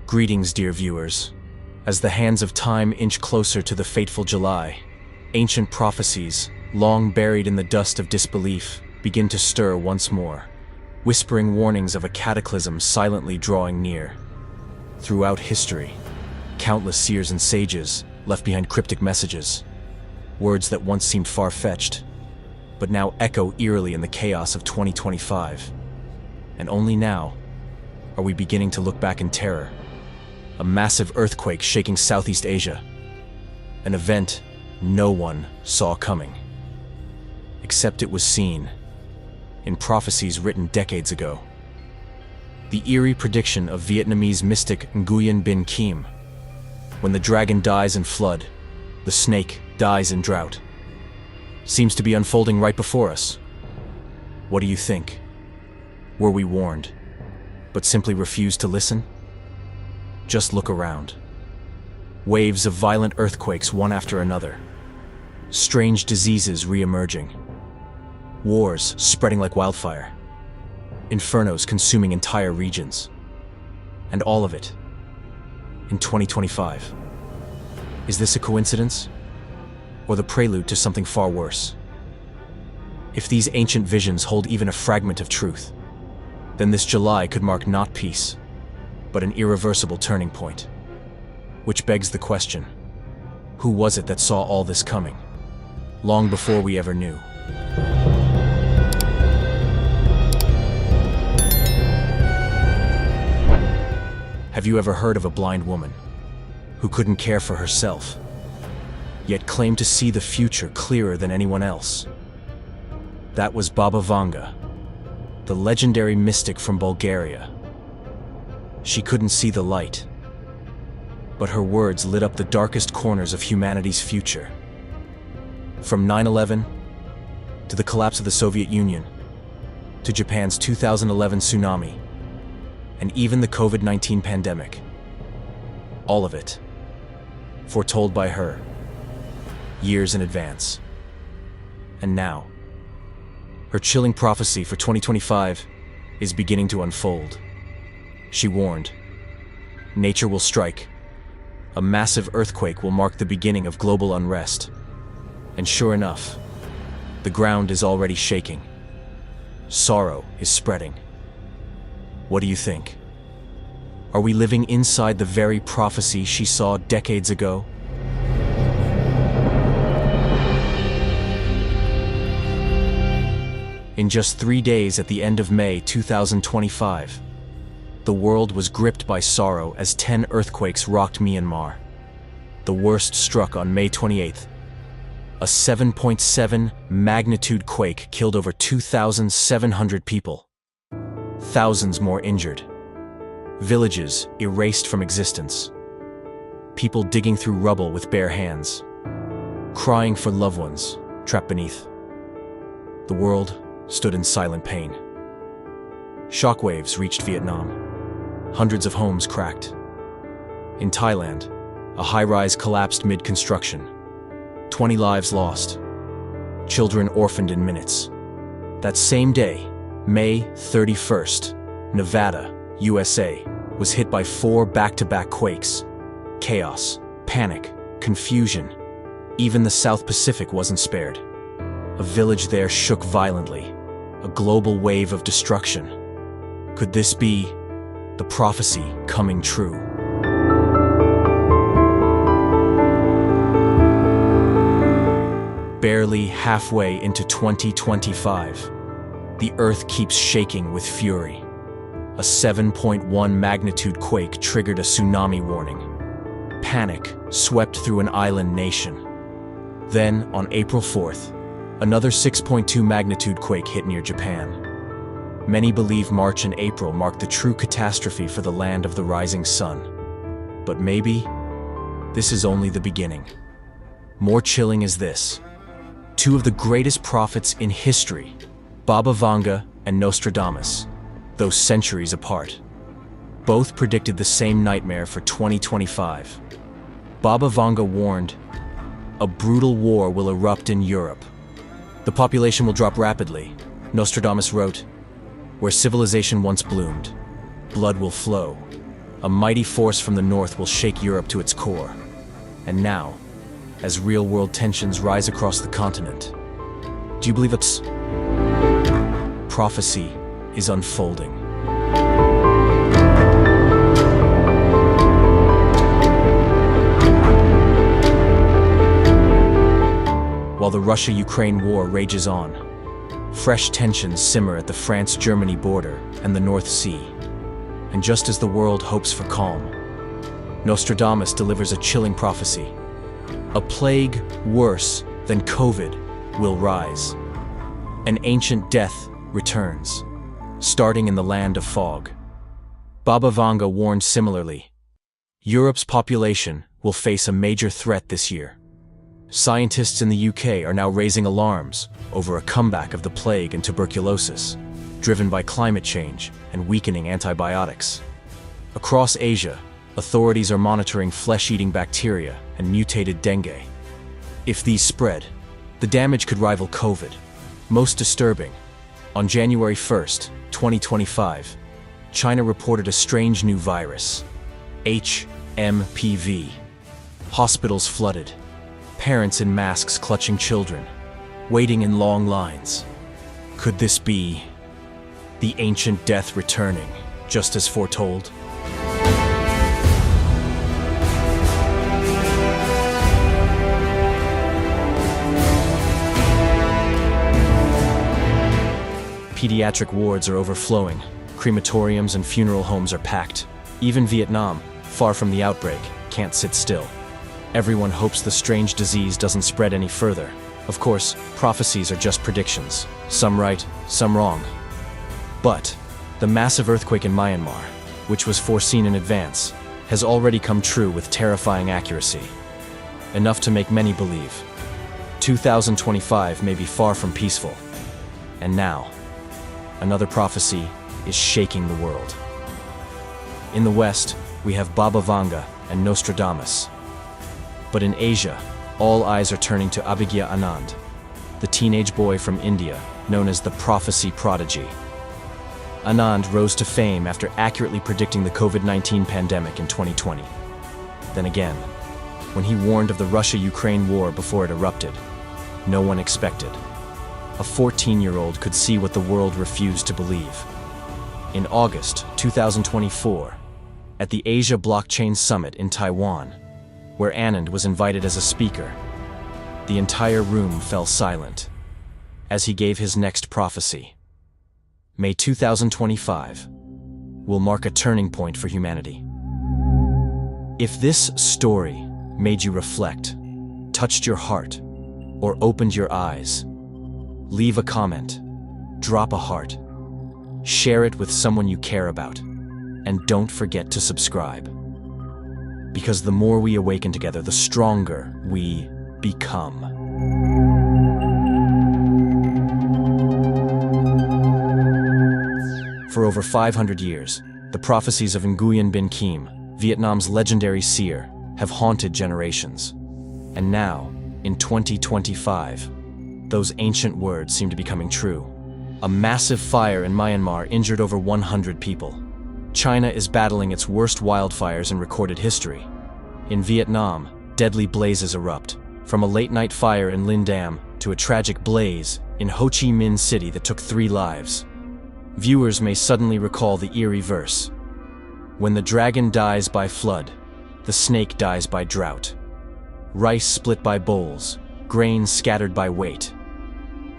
Greetings, dear viewers. As the hands of time inch closer to the fateful July, ancient prophecies, long buried in the dust of disbelief, begin to stir once more, whispering warnings of a cataclysm silently drawing near. Throughout history, countless seers and sages left behind cryptic messages, words that once seemed far-fetched, but now echo eerily in the chaos of 2025. And only now are we beginning to look back in terror. A massive earthquake shaking Southeast Asia. An event no one saw coming. Except it was seen in prophecies written decades ago. The eerie prediction of Vietnamese mystic Nguyễn Bỉnh Khiêm. When the dragon dies in flood, the snake dies in drought. Seems to be unfolding right before us. What do you think? Were we warned, but simply refused to listen? Just look around. Waves of violent earthquakes one after another. Strange diseases re-emerging. Wars spreading like wildfire. Infernos consuming entire regions. And all of it in 2025. Is this a coincidence? Or the prelude to something far worse? If these ancient visions hold even a fragment of truth, then this July could mark not peace, but an irreversible turning point. Which begs the question, who was it that saw all this coming, long before we ever knew? Have you ever heard of a blind woman who couldn't care for herself, yet claimed to see the future clearer than anyone else? That was Baba Vanga, the legendary mystic from Bulgaria. She couldn't see the light, but her words lit up the darkest corners of humanity's future. From 9/11 to the collapse of the Soviet Union, to Japan's 2011 tsunami, and even the COVID-19 pandemic. All of it foretold by her, years in advance. And now, her chilling prophecy for 2025 is beginning to unfold. She warned, nature will strike. A massive earthquake will mark the beginning of global unrest. And sure enough, the ground is already shaking. Sorrow is spreading. What do you think? Are we living inside the very prophecy she saw decades ago? In just 3 days at the end of May 2025, the world was gripped by sorrow as 10 earthquakes rocked Myanmar. The worst struck on May 28th. A 7.7 magnitude quake killed over 2,700 people. Thousands more injured. Villages erased from existence. People digging through rubble with bare hands. Crying for loved ones trapped beneath. The world stood in silent pain. Shockwaves reached Vietnam. Hundreds of homes cracked. In Thailand, a high-rise collapsed mid-construction. 20 lives lost. Children orphaned in minutes. That same day, May 31st, Nevada, USA, was hit by 4 back-to-back quakes. Chaos, panic, confusion. Even the South Pacific wasn't spared. A village there shook violently. A global wave of destruction. Could this be the prophecy coming true? Barely halfway into 2025, the Earth keeps shaking with fury. A 7.1 magnitude quake triggered a tsunami warning. Panic swept through an island nation. Then, on April 4th, another 6.2 magnitude quake hit near Japan. Many believe March and April mark the true catastrophe for the land of the rising sun. But maybe this is only the beginning. More chilling is this. 2 of the greatest prophets in history, Baba Vanga and Nostradamus, though centuries apart, both predicted the same nightmare for 2025. Baba Vanga warned, a brutal war will erupt in Europe. The population will drop rapidly. Nostradamus wrote, where civilization once bloomed, blood will flow. A mighty force from the north will shake Europe to its core. And now, as real-world tensions rise across the continent, do you believe it's? Prophecy is unfolding. While the Russia-Ukraine war rages on, fresh tensions simmer at the France-Germany border and the North Sea. And just as the world hopes for calm, Nostradamus delivers a chilling prophecy. A plague worse than COVID will rise. An ancient death returns, starting in the land of fog. Baba Vanga warned similarly. Europe's population will face a major threat this year. Scientists in the UK are now raising alarms over a comeback of the plague and tuberculosis, driven by climate change and weakening antibiotics. Across Asia, authorities are monitoring flesh-eating bacteria and mutated dengue. If these spread, the damage could rival COVID. Most disturbing, on January 1st, 2025, China reported a strange new virus, HMPV. Hospitals flooded, parents in masks clutching children, waiting in long lines. Could this be the ancient death returning, just as foretold? Pediatric wards are overflowing, crematoriums and funeral homes are packed. Even Vietnam, far from the outbreak, can't sit still. Everyone hopes the strange disease doesn't spread any further. Of course, prophecies are just predictions, some right, some wrong. But the massive earthquake in Myanmar, which was foreseen in advance, has already come true with terrifying accuracy. Enough to make many believe 2025 may be far from peaceful. And now, another prophecy is shaking the world. In the West, we have Baba Vanga and Nostradamus. But in Asia, all eyes are turning to Abhigya Anand, the teenage boy from India known as the prophecy prodigy. Anand rose to fame after accurately predicting the COVID-19 pandemic in 2020. Then again, when he warned of the Russia-Ukraine war before it erupted, no one expected. A 14-year-old could see what the world refused to believe. In August 2024, at the Asia Blockchain Summit in Taiwan, where Anand was invited as a speaker, the entire room fell silent as he gave his next prophecy. May 2025 will mark a turning point for humanity. If this story made you reflect, touched your heart, or opened your eyes, leave a comment, drop a heart, share it with someone you care about, and don't forget to subscribe. Because the more we awaken together, the stronger we become. For over 500 years, the prophecies of Nguyễn Bỉnh Khiêm, Vietnam's legendary seer, have haunted generations. And now, in 2025, those ancient words seem to be coming true. A massive fire in Myanmar injured over 100 people. China is battling its worst wildfires in recorded history. In Vietnam, deadly blazes erupt, from a late-night fire in Linh Dam to a tragic blaze in Ho Chi Minh City that took 3 lives. Viewers may suddenly recall the eerie verse, "When the dragon dies by flood, the snake dies by drought. Rice split by bowls, grain scattered by weight."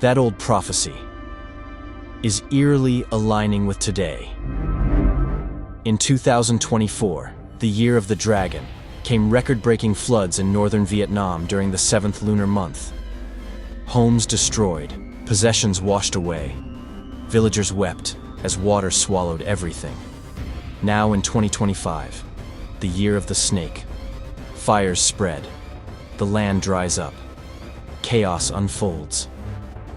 That old prophecy is eerily aligning with today. In 2024, the year of the dragon, came record-breaking floods in northern Vietnam during the 7th lunar month. Homes destroyed, possessions washed away. Villagers wept as water swallowed everything. Now in 2025, the year of the snake, fires spread, the land dries up, chaos unfolds.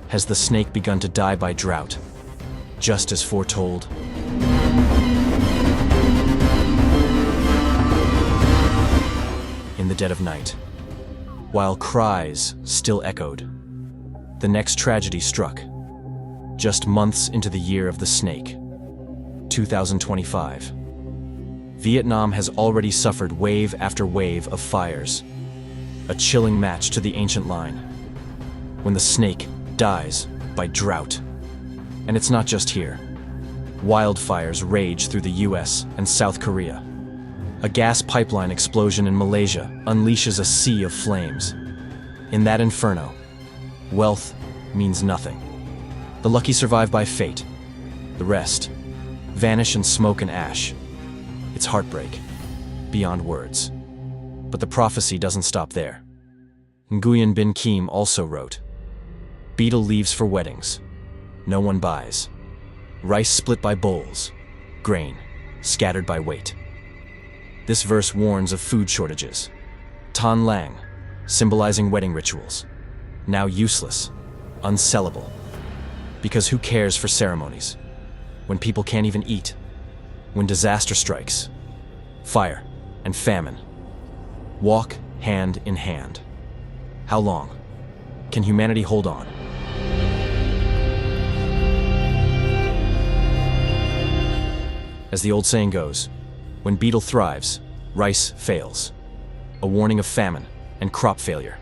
Has the snake begun to die by drought, just as foretold? In the dead of night, while cries still echoed, the next tragedy struck. Just months into the year of the snake, 2025. Vietnam has already suffered wave after wave of fires. A chilling match to the ancient line. When the snake dies by drought. And it's not just here. Wildfires rage through the US and South Korea. A gas pipeline explosion in Malaysia unleashes a sea of flames. In that inferno, wealth means nothing. The lucky survive by fate. The rest vanish in smoke and ash. It's heartbreak, beyond words. But the prophecy doesn't stop there. Nguyễn Bỉnh Khiêm also wrote, "Beetle leaves for weddings. No one buys. Rice split by bowls. Grain scattered by weight." This verse warns of food shortages. Tan lang, symbolizing wedding rituals. Now useless, unsellable. Because who cares for ceremonies? When people can't even eat. When disaster strikes. Fire and famine walk hand in hand. How long can humanity hold on? As the old saying goes, when beetle thrives, rice fails. A warning of famine and crop failure.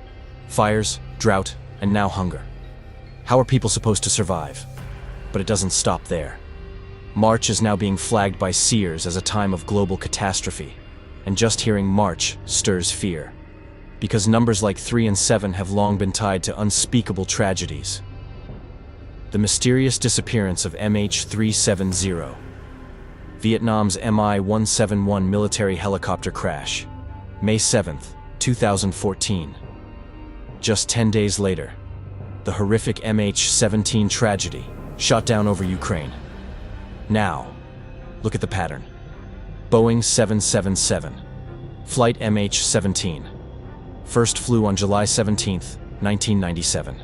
Fires, drought, and now hunger. How are people supposed to survive? But it doesn't stop there. March is now being flagged by seers as a time of global catastrophe. And just hearing March stirs fear. Because numbers like 3 and 7 have long been tied to unspeakable tragedies. The mysterious disappearance of MH370. Vietnam's Mi-171 military helicopter crash. May 7, 2014. Just 10 days later, the horrific MH17 tragedy shot down over Ukraine. Now, look at the pattern. Boeing 777, Flight MH17, first flew on July 17, 1997.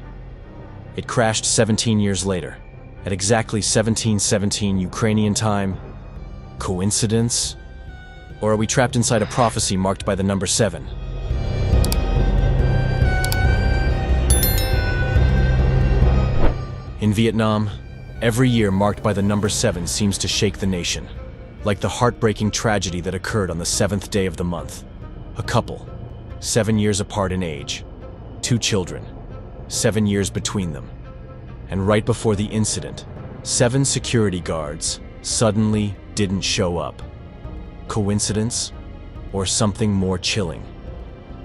It crashed 17 years later, at exactly 1717 Ukrainian time. Coincidence? Or are we trapped inside a prophecy marked by the number 7? In Vietnam, every year marked by the number 7 seems to shake the nation. Like the heartbreaking tragedy that occurred on the 7th day of the month. A couple, 7 years apart in age. 2 children, 7 years between them. And right before the incident, 7 security guards suddenly didn't show up. Coincidence? Or something more chilling?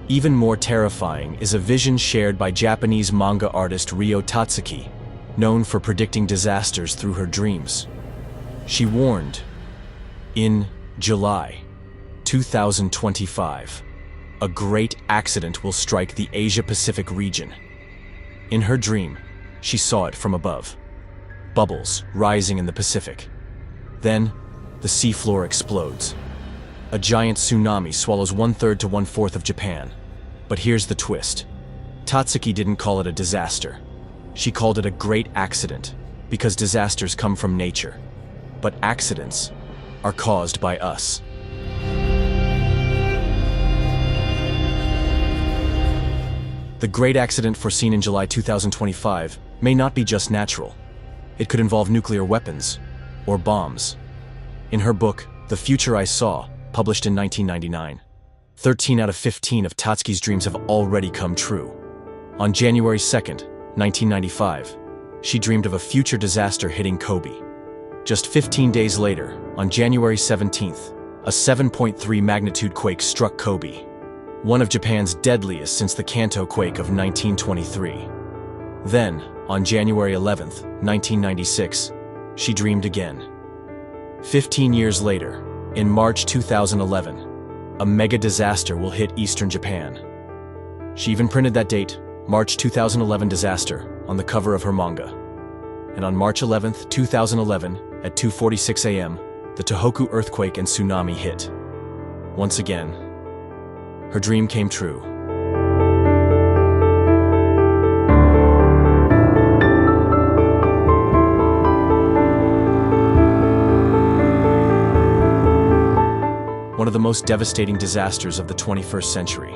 Even more terrifying is a vision shared by Japanese manga artist Rio Tatsuki, known for predicting disasters through her dreams. She warned, in July 2025, a great accident will strike the Asia-Pacific region. In her dream, she saw it from above. Bubbles rising in the Pacific. Then, the seafloor explodes. A giant tsunami swallows 1/3 to 1/4 of Japan. But here's the twist. Tatsuki didn't call it a disaster. She called it a great accident, because disasters come from nature. But accidents are caused by us. The great accident foreseen in July 2025 may not be just natural. It could involve nuclear weapons or bombs. In her book, The Future I Saw, published in 1999, 13 out of 15 of Tatsuki's dreams have already come true. On January 2nd, 1995, she dreamed of a future disaster hitting Kobe. Just 15 days later, on January 17th, a 7.3 magnitude quake struck Kobe, one of Japan's deadliest since the Kanto quake of 1923. Then, on January 11th, 1996, she dreamed again. 15 years later, in March 2011, a mega disaster will hit eastern Japan. She even printed that date, March 2011 disaster, on the cover of her manga. And on March 11th, 2011, at 2:46 a.m., the Tohoku earthquake and tsunami hit. Once again, her dream came true. One of the most devastating disasters of the 21st century.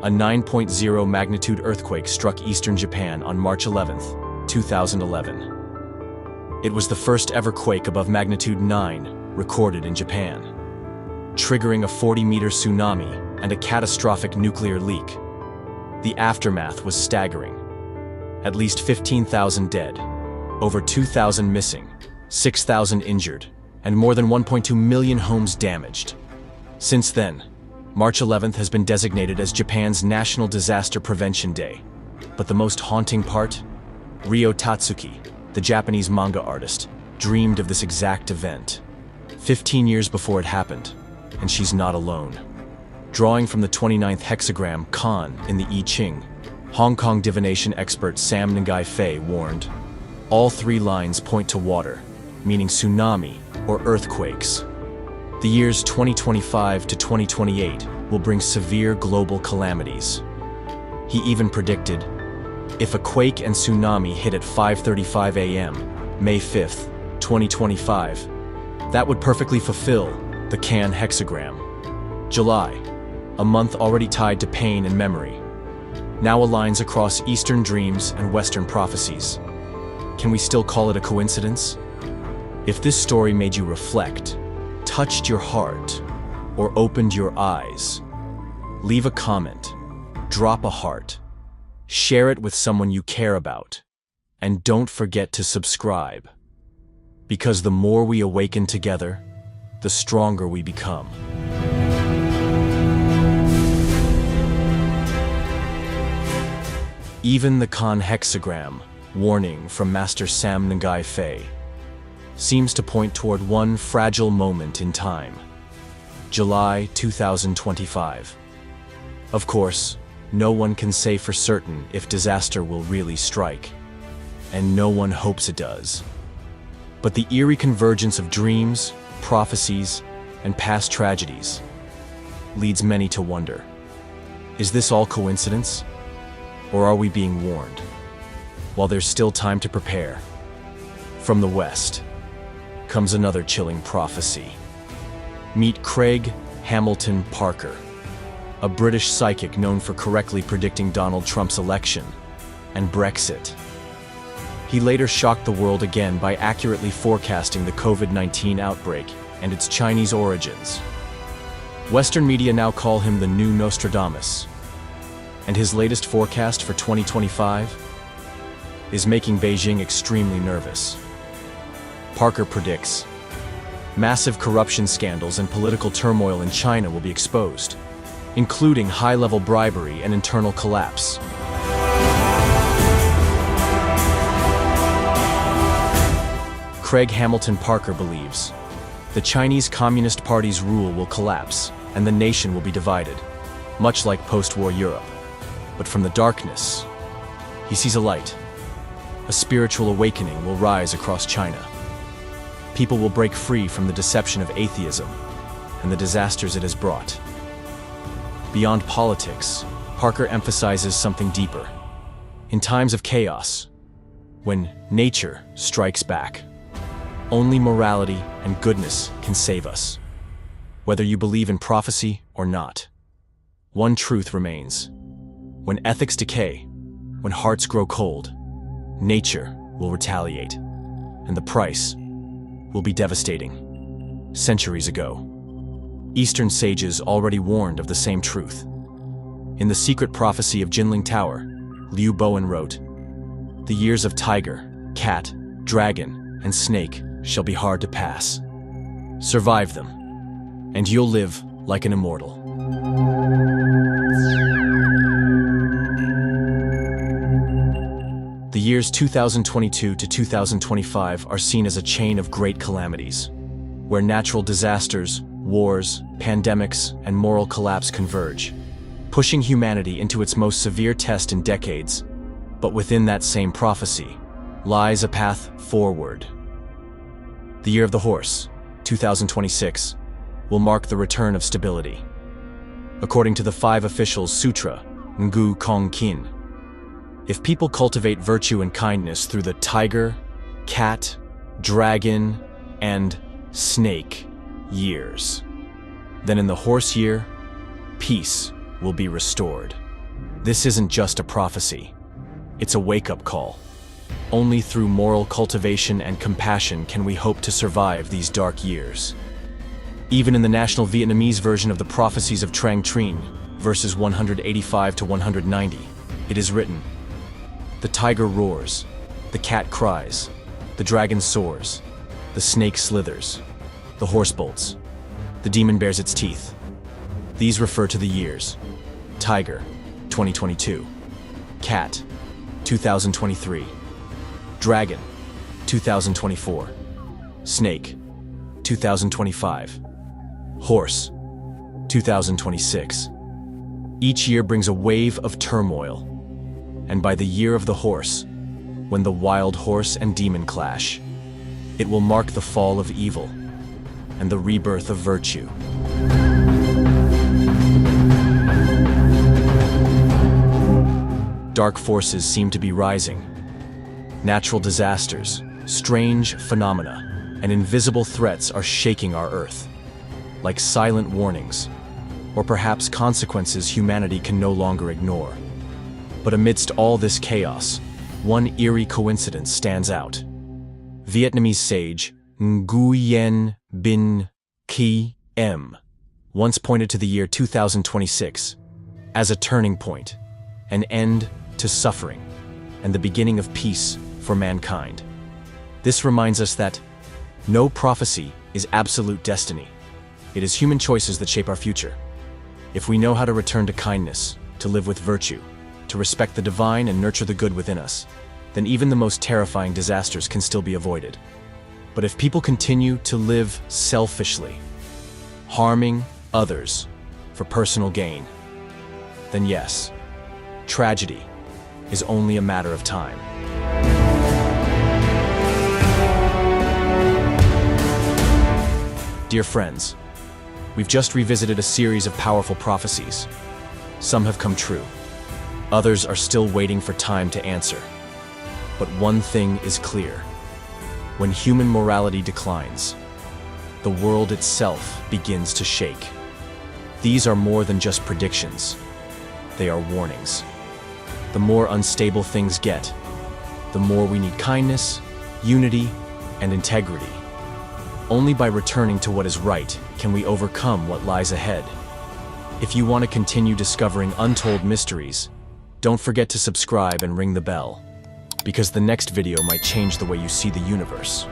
A 9.0 magnitude earthquake struck eastern Japan on March 11th, 2011. It was the first ever quake above magnitude 9 recorded in Japan. triggering a 40-meter tsunami and a catastrophic nuclear leak. The aftermath was staggering. At least 15,000 dead, over 2,000 missing, 6,000 injured, and more than 1.2 million homes damaged. Since then, March 11th has been designated as Japan's National Disaster Prevention Day. But the most haunting part? Rio Tatsuki, the Japanese manga artist, dreamed of this exact event 15 years before it happened, and she's not alone. Drawing from the 29th hexagram Kan in the I Ching, Hong Kong divination expert Sam Ngai Fei warned, all three lines point to water, meaning tsunami or earthquakes. The years 2025 to 2028 will bring severe global calamities. He even predicted, if a quake and tsunami hit at 5:35 a.m., May 5th, 2025, that would perfectly fulfill the Kan hexagram. July, a month already tied to pain and memory, now aligns across Eastern dreams and Western prophecies. Can we still call it a coincidence? If this story made you reflect, touched your heart, or opened your eyes, leave a comment, drop a heart, share it with someone you care about, and don't forget to subscribe. Because the more we awaken together, the stronger we become. Even the Kan hexagram, warning from Master Sam Ngai Fei, seems to point toward one fragile moment in time. July 2025. Of course, no one can say for certain if disaster will really strike, and no one hopes it does. But the eerie convergence of dreams, prophecies, and past tragedies leads many to wonder, is this all coincidence? Or are we being warned? While there's still time to prepare, from the West comes another chilling prophecy. Meet Craig Hamilton Parker, a British psychic known for correctly predicting Donald Trump's election and Brexit. He later shocked the world again by accurately forecasting the COVID-19 outbreak and its Chinese origins. Western media now call him the new Nostradamus, and his latest forecast for 2025 is making Beijing extremely nervous. Parker predicts massive corruption scandals and political turmoil in China will be exposed, including high-level bribery and internal collapse. Craig Hamilton Parker believes the Chinese Communist Party's rule will collapse and the nation will be divided, much like post-war Europe. But from the darkness, he sees a light. A spiritual awakening will rise across China. People will break free from the deception of atheism and the disasters it has brought. Beyond politics, Parker emphasizes something deeper. In times of chaos, when nature strikes back, only morality and goodness can save us. Whether you believe in prophecy or not, one truth remains. When ethics decay, when hearts grow cold, nature will retaliate, and the price will be devastating. Centuries ago, Eastern sages already warned of the same truth. In the secret prophecy of Jinling Tower, Liu Bowen wrote, "The years of tiger, cat, dragon, and snake shall be hard to pass. Survive them, and you'll live like an immortal." The years 2022 to 2025 are seen as a chain of great calamities, where natural disasters, wars, pandemics, and moral collapse converge, pushing humanity into its most severe test in decades. But within that same prophecy lies a path forward. The Year of the Horse, 2026, will mark the return of stability. According to the Five Officials Sutra, Ngu Kong Kin, if people cultivate virtue and kindness through the tiger, cat, dragon, and snake years, then in the horse year, peace will be restored. This isn't just a prophecy. It's a wake-up call. Only through moral cultivation and compassion can we hope to survive these dark years. Even in the national Vietnamese version of the Prophecies of Trang Trinh, verses 185 to 190, it is written, "The tiger roars, the cat cries, the dragon soars, the snake slithers, the horse bolts, the demon bares its teeth." These refer to the years: tiger, 2022, cat, 2023, dragon, 2024, snake, 2025, horse, 2026. Each year brings a wave of turmoil, and by the year of the horse, when the wild horse and demon clash, it will mark the fall of evil and the rebirth of virtue. Dark forces seem to be rising. Natural disasters, strange phenomena, and invisible threats are shaking our Earth, like silent warnings, or perhaps consequences humanity can no longer ignore. But amidst all this chaos, one eerie coincidence stands out. Vietnamese sage Nguyễn Bỉnh Khiêm once pointed to the year 2026 as a turning point, an end to suffering, and the beginning of peace for mankind. This reminds us that no prophecy is absolute destiny. It is human choices that shape our future. If we know how to return to kindness, to live with virtue, to respect the divine and nurture the good within us, then even the most terrifying disasters can still be avoided. But if people continue to live selfishly, harming others for personal gain, then yes, tragedy is only a matter of time. Dear friends, we've just revisited a series of powerful prophecies. Some have come true. Others are still waiting for time to answer. But one thing is clear. When human morality declines, the world itself begins to shake. These are more than just predictions. They are warnings. The more unstable things get, the more we need kindness, unity, and integrity. Only by returning to what is right can we overcome what lies ahead. If you want to continue discovering untold mysteries, don't forget to subscribe and ring the bell, because the next video might change the way you see the universe.